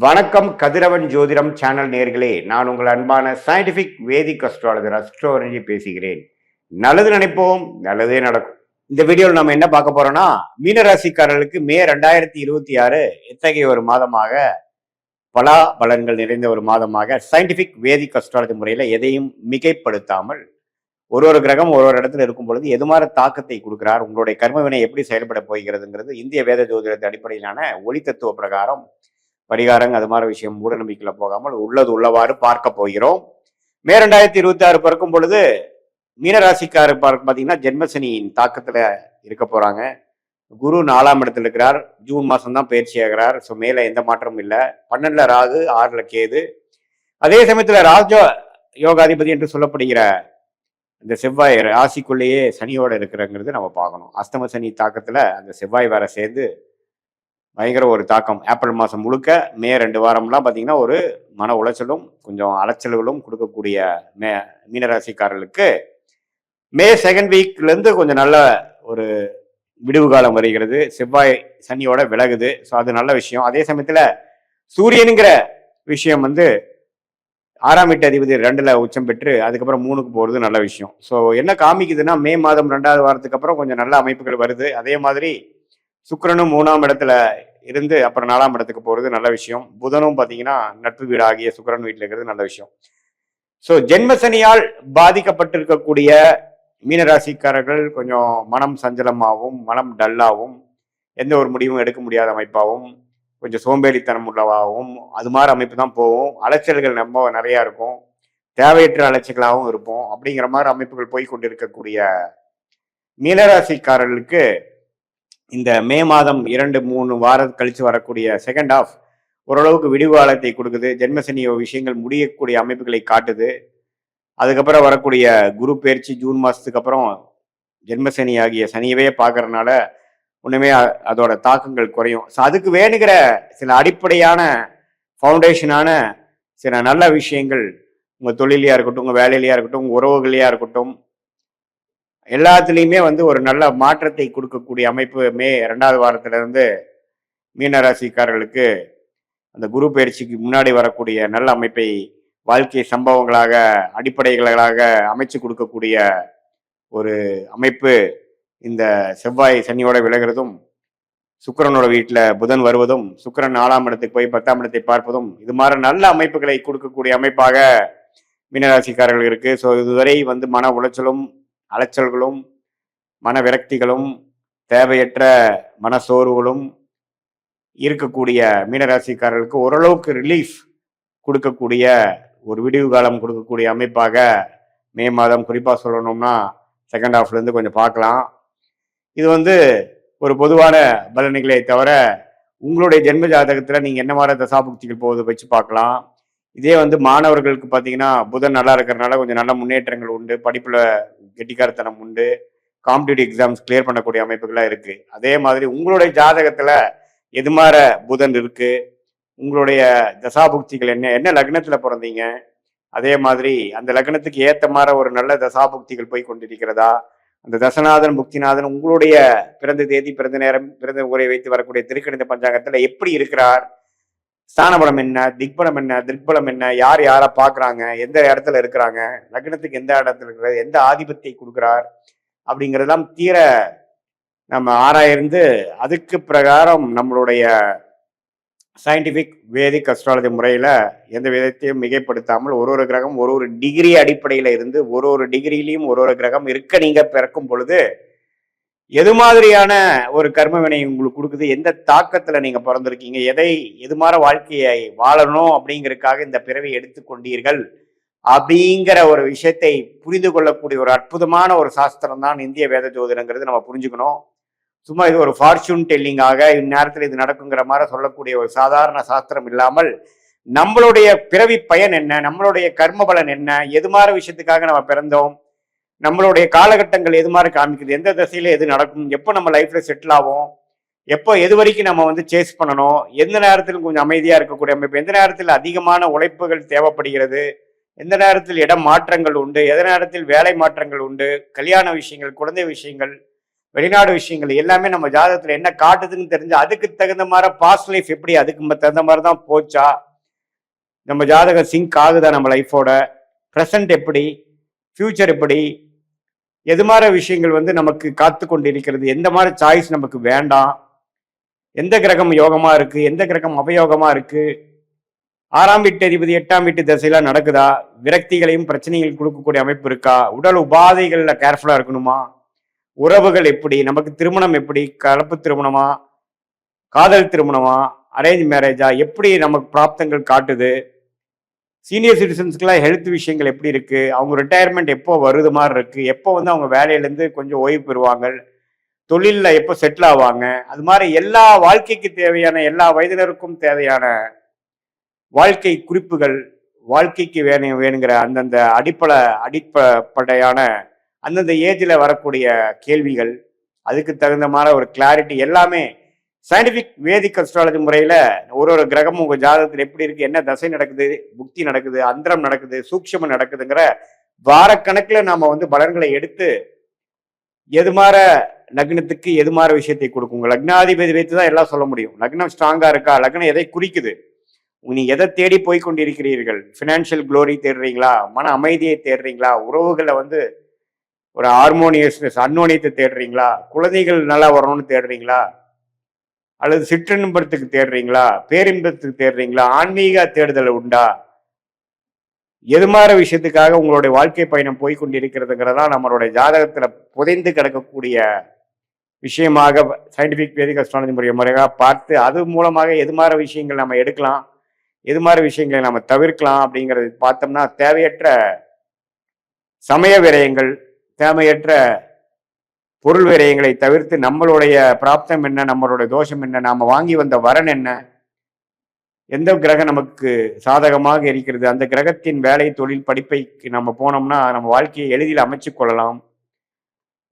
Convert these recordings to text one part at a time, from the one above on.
வணக்கம் கதிரவன் ஜோதிடம் சேனல் நேர்களே, நான் உங்கள் அன்பான சயின்டிபிக் வேதிக் அஸ்ட்ராலஜர் அஸ்ட்ரோரஞ்சி பேசுகிறேன். நல்லது நினைப்போம், நல்லதே நடக்கும். இந்த வீடியோவில் நம்ம என்ன பார்க்க போறோம்னா, மீனராசிக்காரர்களுக்கு மே 2026 எத்தகைய ஒரு மாதமாக, பலா பலன்கள் நிறைந்த ஒரு மாதமாக சயின்டிபிக் வேதிக் அஸ்ட்ராலஜி முறையில எதையும் மிகைப்படுத்தாமல் ஒரு கிரகம் ஒரு இடத்துல இருக்கும் பொழுது எது மாதிரி தாக்கத்தை கொடுக்கிறார், உங்களுடைய கர்மவினை எப்படி செயல்பட போகிறதுங்கிறது இந்திய வேத ஜோதிடத்தின் அடிப்படையிலான ஒளி தத்துவ பிரகாரம் பரிகாரங்க அது மாதிரி விஷயம் மூட நம்பிக்கையில போகாமல் உள்ளது உள்ளவாறு பார்க்க போகிறோம். மே 2026 பிறக்கும் பொழுது மீனராசிக்கார பார்த்தீங்கன்னா ஜென்மசனியின் தாக்கத்துல இருக்க போறாங்க. குரு 4ஆம் இடத்துல இருக்கிறார். ஜூன் மாசம் தான் பயிற்சி ஆகிறார். ஸோ மேல எந்த மாற்றமும் இல்லை. 12ல ராகு, 6ல கேது. அதே சமயத்துல ராஜ யோகாதிபதி என்று சொல்லப்படுகிற இந்த செவ்வாய் ராசிக்குள்ளேயே சனியோட இருக்கிறங்கிறது நம்ம பார்க்கணும். அஸ்தம சனி தாக்கத்துல அந்த செவ்வாய் வேற சேர்ந்து பயங்கர ஒரு தாக்கம். ஏப்ரல் மாதம் முழுக்க மே 2 வாரம்லாம் பார்த்தீங்கன்னா ஒரு மன உளைச்சலும் கொஞ்சம் அலைச்சல்களும் கொடுக்கக்கூடிய மீனராசிக்காரர்களுக்கு மே 2nd வீக்லேருந்து கொஞ்சம் நல்ல ஒரு விடுவு காலம் வருகிறது. செவ்வாய் சனியோட விலகுது. ஸோ அது நல்ல விஷயம். அதே சமயத்தில் சூரியனுங்கிற விஷயம் 6ஆம் வீட்டு அதிபதி 2ல் உச்சம் பெற்று அதுக்கப்புறம் 3க்கு போகிறது நல்ல விஷயம். ஸோ என்ன காமிக்குதுன்னா, மே மாதம் 2வது வாரத்துக்கு அப்புறம் கொஞ்சம் நல்ல அமைப்புகள் வருது. அதே மாதிரி சுக்கிரனும் 3ஆம் இடத்துல இருந்து அப்புறம் 4ஆம் இடத்துக்கு போகிறது நல்ல விஷயம். புதனும் பார்த்தீங்கன்னா நட்பு வீடு ஆகிய சுக்கிரன் வீட்டில் இருக்கிறது நல்ல விஷயம். ஸோ ஜென்மசனியால் பாதிக்கப்பட்டிருக்கக்கூடிய மீனராசிக்காரர்கள் கொஞ்சம் மனம் சஞ்சலமாகவும் மனம் டல்லாகவும் எந்த ஒரு முடிவும் எடுக்க முடியாத அமைப்பாகவும் கொஞ்சம் சோம்பேறித்தனம் உள்ளவாகவும் அது மாதிரி அமைப்பு தான் போகும். அலைச்சல்கள் ரொம்ப நிறையா இருக்கும். தேவையற்ற அலைச்சல்களாகவும் இருப்போம். அப்படிங்கிற மாதிரி அமைப்புகள் போய் கொண்டிருக்கக்கூடிய மீனராசிக்காரர்களுக்கு இந்த மே மாதம் 2-3 வாரம் கழிச்சு வரக்கூடிய செகண்ட் ஆஃப் ஓரளவுக்கு விடிவுகாலத்தை கொடுக்குது. ஜென்மசனி விஷயங்கள் முடியக்கூடிய அமைப்புகளை காட்டுது. அதுக்கப்புறம் வரக்கூடிய குரு பயிற்சி ஜூன் மாதத்துக்கு அப்புறம் ஜென்மசனி ஆகிய சனியவே பார்க்கறதுனால ஒன்றுமே அதோட தாக்கங்கள் குறையும். ஸோ அதுக்கு வேணுங்கிற சில அடிப்படையான ஃபவுண்டேஷனான சில நல்ல விஷயங்கள் உங்கள் தொழிலையாக இருக்கட்டும், உங்கள் வேலையிலையாக இருக்கட்டும், உங்கள் உறவுகளையாக இருக்கட்டும், எல்லாத்துலேயுமே ஒரு நல்ல மாற்றத்தை கொடுக்கக்கூடிய அமைப்பு மே 2வது வாரத்திலிருந்து மீனராசிக்காரர்களுக்கு அந்த குரு பயிற்சிக்கு முன்னாடி வரக்கூடிய நல்ல அமைப்பை வாழ்க்கை சம்பவங்களாக அடிப்படைகளாக அமைச்சு கொடுக்கக்கூடிய ஒரு அமைப்பு. இந்த செவ்வாய் சனியோட விலகிறதும், சுக்கிரனோட வீட்டில் புதன் வருவதும், சுக்கிரன் 4ஆம் இடத்துக்கு போய் 10ஆம் இடத்தை பார்ப்பதும் இது மாதிரி நல்ல அமைப்புகளை கொடுக்கக்கூடிய அமைப்பாக மீனராசிக்காரர்கள் இருக்கு. ஸோ இதுவரை மன உளைச்சலும் அலைச்சல்களும் மன விரக்திகளும் தேவையற்ற மனசோர்வுகளும் இருக்கக்கூடிய மீனராசிக்காரர்களுக்கு ஓரளவுக்கு ரிலீஃப் கொடுக்கக்கூடிய ஒரு விடிவு காலம் கொடுக்கக்கூடிய அமைப்பாக மே மாதம் குறிப்பாக சொல்லணும்னா செகண்ட் ஹாஃப்லேருந்து கொஞ்சம் பார்க்கலாம். இது ஒரு பொதுவான பலன்களை தவிர உங்களுடைய ஜென்ம ஜாதகத்தில் நீங்கள் என்ன மாதிரி தசாபுக்திகள் போகுது வச்சு பார்க்கலாம். இதே மாணவர்களுக்கு பார்த்தீங்கன்னா புதன் நல்லா இருக்கிறதுனால கொஞ்சம் நல்ல முன்னேற்றங்கள் உண்டு. படிப்பில் கெட்டிக்காரத்தனம் உண்டு. காம்படிட்டிவ் எக்ஸாம்ஸ் கிளியர் பண்ணக்கூடிய அமைப்புகள்லாம் இருக்குது. அதே மாதிரி உங்களுடைய ஜாதகத்தில் எது மாதிரி புதன் இருக்குது, உங்களுடைய தசாபுக்திகள் என்ன லக்னத்தில் பிறந்தீங்க, அதே மாதிரி அந்த லக்னத்துக்கு ஏற்ற மாதிரி ஒரு நல்ல தசாபுக்திகள் போய் கொண்டிருக்கிறதா, அந்த தசநாதன் புக்திநாதன் உங்களுடைய பிறந்த தேதி பிறந்த நேரம் பிறந்த ஊரை வைத்து வரக்கூடிய திருக்கணித பஞ்சாங்கத்தில் எப்படி இருக்கிறார், ஸ்தானபலம் என்ன, திக்பலம் என்ன, திருப்பலம் என்ன, யார் யாரை பார்க்குறாங்க, எந்த இடத்துல இருக்கிறாங்க, லக்னத்துக்கு எந்த இடத்துல இருக்கிறது, எந்த ஆதிபத்தை கொடுக்குறார் அப்படிங்கிறதெல்லாம் தீர நம்ம ஆராய்ந்து அதுக்கு பிரகாரம் நம்மளுடைய சயின்டிஃபிக் வேதிக் அஸ்ட்ராலஜி முறையில் எந்த விதத்தையும் மிகைப்படுத்தாமல் ஒரு கிரகம் ஒரு டிகிரி அடிப்படையில் இருந்து ஒரு டிகிரிலையும் ஒரு கிரகம் இருக்க நீங்கள் பிறக்கும் பொழுது எது மாதிரியான ஒரு கர்ம வினை உங்களுக்கு கொடுக்குது, எந்த தாக்கத்தில் நீங்கள் பிறந்திருக்கீங்க, எது மாதிரி வாழ்க்கையை வாழணும் அப்படிங்கிறதுக்காக இந்த பிறவி எடுத்துக்கொண்டீர்கள் அப்படிங்கிற ஒரு விஷயத்தை புரிந்து கொள்ளக்கூடிய ஒரு அற்புதமான ஒரு சாஸ்திரம் தான் இந்திய வேத ஜோதிடங்கிறது நம்ம புரிஞ்சுக்கணும். சும்மா இது ஒரு ஃபார்ச்சூன் டெல்லிங்காக இந்நேரத்தில் இது நடக்குங்கிற மாதிரி சொல்லக்கூடிய ஒரு சாதாரண சாஸ்திரம் இல்லாமல் நம்மளுடைய பிறவி பயன் என்ன, நம்மளுடைய கர்ம பலன் என்ன, எது மாதிரி விஷயத்துக்காக நம்ம பிறந்தோம், நம்மளுடைய காலகட்டங்கள் எது மாதிரி காமிக்குது, எந்த திசையில எது நடக்கும், எப்போ நம்ம லைஃப்ல செட்டில் ஆகும், எப்போ எது வரைக்கும் நம்ம சேஸ் பண்ணணும், எந்த நேரத்தில் கொஞ்சம் அமைதியாக இருக்கக்கூடிய அமைப்பு, எந்த நேரத்தில் அதிகமான உழைப்புகள் தேவைப்படுகிறது, எந்த நேரத்தில் இடம் மாற்றங்கள் உண்டு, எந்த நேரத்தில் வேலை மாற்றங்கள் உண்டு, கல்யாண விஷயங்கள், குழந்தை விஷயங்கள், வெளிநாடு விஷயங்கள் எல்லாமே நம்ம ஜாதகத்துல என்ன காட்டுதுன்னு தெரிஞ்சு அதுக்கு தகுந்த மாதிரி பாஸ்ட் லைஃப் எப்படி அதுக்கு தகுந்த மாதிரி தான் போச்சா, நம்ம ஜாதகம் சிங்க் ஆகுதா நம்ம லைஃபோட, ப்ரெசன்ட் எப்படி, ஃபியூச்சர் எப்படி, எது மாதிரி விஷயங்கள் வந்து நமக்கு காத்து கொண்டு இருக்கிறது, எந்த மாதிரி சாய்ஸ் நமக்கு வேண்டாம், எந்த கிரகம் யோகமா இருக்கு, எந்த கிரகம் அபயோகமா இருக்கு, 6ஆம் வீட்டு அதிபதி 8ஆம் வீட்டு திசையெல்லாம் நடக்குதா, விரக்திகளையும் பிரச்சனைகள் கொடுக்கக்கூடிய அமைப்பு இருக்கா, உடல் உபாதைகள்ல கேர்ஃபுல்லா இருக்கணுமா, உறவுகள் எப்படி, நமக்கு திருமணம் எப்படி, கலப்பு திருமணமா, காதல் திருமணமா, அரேஞ்ச் மேரேஜா, எப்படி நமக்கு பிராப்தங்கள் காட்டுது, சீனியர் சிட்டிசன்ஸ்க்குலாம் ஹெல்த் விஷயங்கள் எப்படி இருக்கு, அவங்க ரிட்டையர்மெண்ட் எப்போ வருது மாதிரி இருக்கு, எப்போ வந்து அவங்க வேலையிலேருந்து கொஞ்சம் ஓய்வு பெறுவாங்க, தொழிலில் எப்போ செட்டில் ஆவாங்க, அது மாதிரி எல்லா வாழ்க்கைக்கு தேவையான எல்லா வயதினருக்கும் தேவையான வாழ்க்கை குறிப்புகள், வாழ்க்கைக்கு வேணுங்கிற அந்தந்த அடிப்படையான அந்தந்த ஏஜில் வரக்கூடிய கேள்விகள், அதுக்கு தகுந்த மாதிரி ஒரு கிளாரிட்டி எல்லாமே சயின்டிபிக் வேதிக் அஸ்ட்ராலஜி முறையில் ஒரு கிரகமும் உங்கள் ஜாதகத்தில் எப்படி இருக்கு, என்ன தசை நடக்குது, புக்தி நடக்குது, அந்தரம் நடக்குது, சூக்ஷமம் நடக்குதுங்கிற வாரக்கணக்கில் நாம வந்து பலன்களை எடுத்து எது மாற லக்னத்துக்கு எது மாற விஷயத்தை கொடுக்கும். லக்னாதிபதி வைத்து தான் எல்லாம் சொல்ல முடியும். லக்னம் ஸ்ட்ராங்கா இருக்கா, லக்னம் எதை குறிக்குது, நீங்க எதை தேடி போய் கொண்டிருக்கிறீர்கள், ஃபினான்ஷியல் க்ளோரி தேடுறீங்களா, மன அமைதியை தேடுறீங்களா, உறவுகளை வந்து ஒரு ஹார்மோனியஸ்னஸ் அன்னோனியத்தை தேடுறீங்களா, குழந்தைகள் நல்லா வரணும்னு தேடுறீங்களா, அல்லது சிற்றின்பத்துக்கு தேடுறீங்களா, பேரின்பத்துக்கு தேடுறீங்களா, ஆன்மீக தேடுதல் உண்டா, எது மாதிரி விஷயத்துக்காக உங்களுடைய வாழ்க்கை பயணம் போய் கொண்டிருக்கிறதுங்கிறதா நம்மளுடைய ஜாதகத்துல புதைந்து கிடக்கக்கூடிய விஷயமாக சயின்டிபிக் வேதிக் அஸ்ட்ராலஜி முறையாக பார்த்து அது மூலமாக எது மாதிரி விஷயங்கள் நம்ம எடுக்கலாம், எது மாதிரி விஷயங்களை நம்ம தவிர்க்கலாம் அப்படிங்கிறது பார்த்தோம்னா தேவையற்ற சமய விரயங்கள், தேவையற்ற பொருள் விரயங்களை தவிர்த்து நம்மளுடைய பிராப்தம் என்ன, நம்மளுடைய தோஷம் என்ன, நாம வாங்கி வந்த வரன் என்ன, எந்த கிரகம் நமக்கு சாதகமாக இருக்கிறது, அந்த கிரகத்தின் வேலை தொழில் படிப்பைக்கு நம்ம போனோம்னா நம்ம வாழ்க்கையை எளிதில் அமைச்சு கொள்ளலாம்,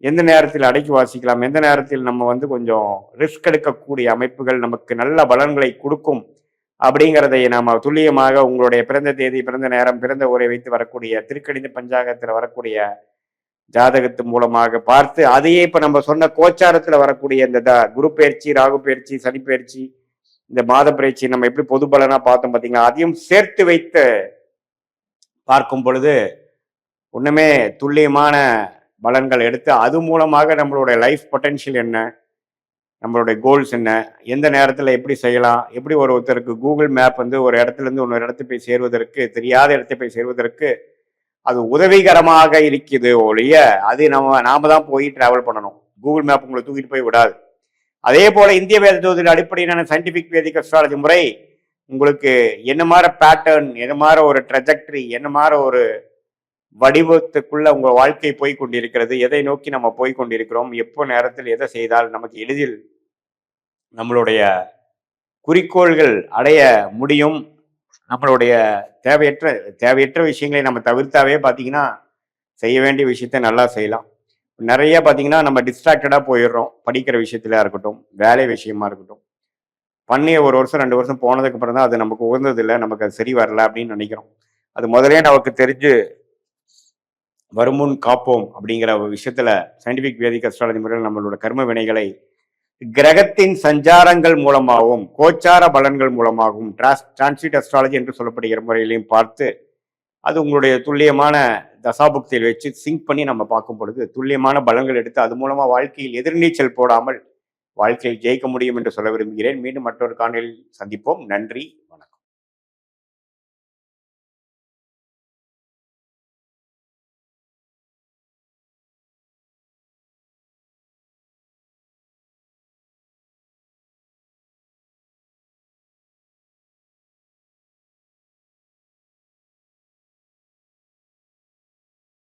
எந்த நேரத்தில் அடக்கி வாசிக்கலாம், எந்த நேரத்தில் நம்ம வந்து கொஞ்சம் ரிஸ்க் எடுக்கக்கூடிய அமைப்புகள் நமக்கு நல்ல பலன்களை கொடுக்கும் அப்படிங்கிறதை நாம துல்லியமாக உங்களுடைய பிறந்த தேதி, பிறந்த நேரம், பிறந்த ஊரை வைத்து வரக்கூடிய திருக்கணித பஞ்சாங்கத்தில் வரக்கூடிய ஜாதகத்து மூலமாக பார்த்து அதையே இப்ப நம்ம சொன்ன கோச்சாரத்துல வரக்கூடிய இந்த குரு பயிற்சி, ராகு பயிற்சி, சனி பயிற்சி, இந்த மாத பயிற்சி நம்ம எப்படி பொது பலனா பார்த்தோம் பார்த்தீங்களா, அதையும் சேர்த்து வைத்து பார்க்கும் பொழுது ஒண்ணுமே துல்லியமான பலன்கள் எடுத்து அது மூலமாக நம்மளுடைய லைஃப் பொட்டென்ஷியல் என்ன, நம்மளுடைய கோல்ஸ் என்ன, எந்த நேரத்தில் எப்படி செய்யலாம், எப்படி ஒருத்தருக்கு கூகுள் மேப் வந்து ஒரு இடத்துல இருந்து இன்னொரு இடத்துக்கு போய் சேர்வதற்கு, தெரியாத இடத்தை போய் சேர்வதற்கு அது உதவிகரமாக இருக்குது ஒழிய அது நாம தான் போய் டிராவல் பண்ணணும். கூகுள் மேப் உங்களை தூக்கிட்டு போய் விடாது. அதே போல இந்திய வேத ஜோதிட அடிப்படையிலான சயின்டிபிக் வேதிக் அஸ்ட்ராலஜி முறை உங்களுக்கு என்ன மாதிரி பேட்டர்ன், என்ன மாதிரி ஒரு ட்ரெஜெக்டரி, என்ன மாதிரி ஒரு வடிவத்துக்குள்ள உங்க வாழ்க்கை போய் கொண்டிருக்கிறது, எதை நோக்கி நம்ம போய் கொண்டிருக்கிறோம், எப்போ நேரத்தில் எதை செய்தால் நமக்கு எளிதில் நம்மளுடைய குறிக்கோள்கள் அடைய முடியும், நம்மளுடைய தேவையற்ற விஷயங்களை நம்ம தவிர்த்தாவே பார்த்தீங்கன்னா செய்ய வேண்டிய விஷயத்த நல்லா செய்யலாம். நிறைய பார்த்தீங்கன்னா நம்ம டிஸ்ட்ராக்டடாக போயிடுறோம். படிக்கிற விஷயத்துல இருக்கட்டும், வேலை விஷயமா இருக்கட்டும், பண்ணி ஒரு வருஷம் 2 வருஷம் போனதுக்கு அப்புறம் தான் அது நமக்கு உகந்தது இல்லை, நமக்கு அது சரி வரல அப்படின்னு நினைக்கிறோம். அது முதலே நமக்கு தெரிஞ்சு வருமுன் காப்போம் அப்படிங்கிற ஒரு விஷயத்துல சயின்டிபிக் வேதிக் அஸ்ட்ராலஜி முறையில் நம்மளோட கர்ம வினைகளை கிரகத்தின் சஞ்சாரங்கள் மூலமாகவும் கோச்சார பலன்கள் மூலமாகவும் டிரான்சிட் அஸ்ட்ராலஜி என்று சொல்லப்படுகிற முறையிலையும் பார்த்து அது உங்களுடைய துல்லியமான தசாபுக்தியில் வச்சு சிங்க் பண்ணி நம்ம பார்க்கும் பொழுது துல்லியமான பலன்கள் எடுத்து அது மூலமா வாழ்க்கையில் எதிர்நீச்சல் போடாமல் வாழ்க்கையில் ஜெயிக்க முடியும் என்று சொல்ல விரும்புகிறேன். மீண்டும் மற்றொரு காணொளியில் சந்திப்போம். நன்றி, வணக்கம்.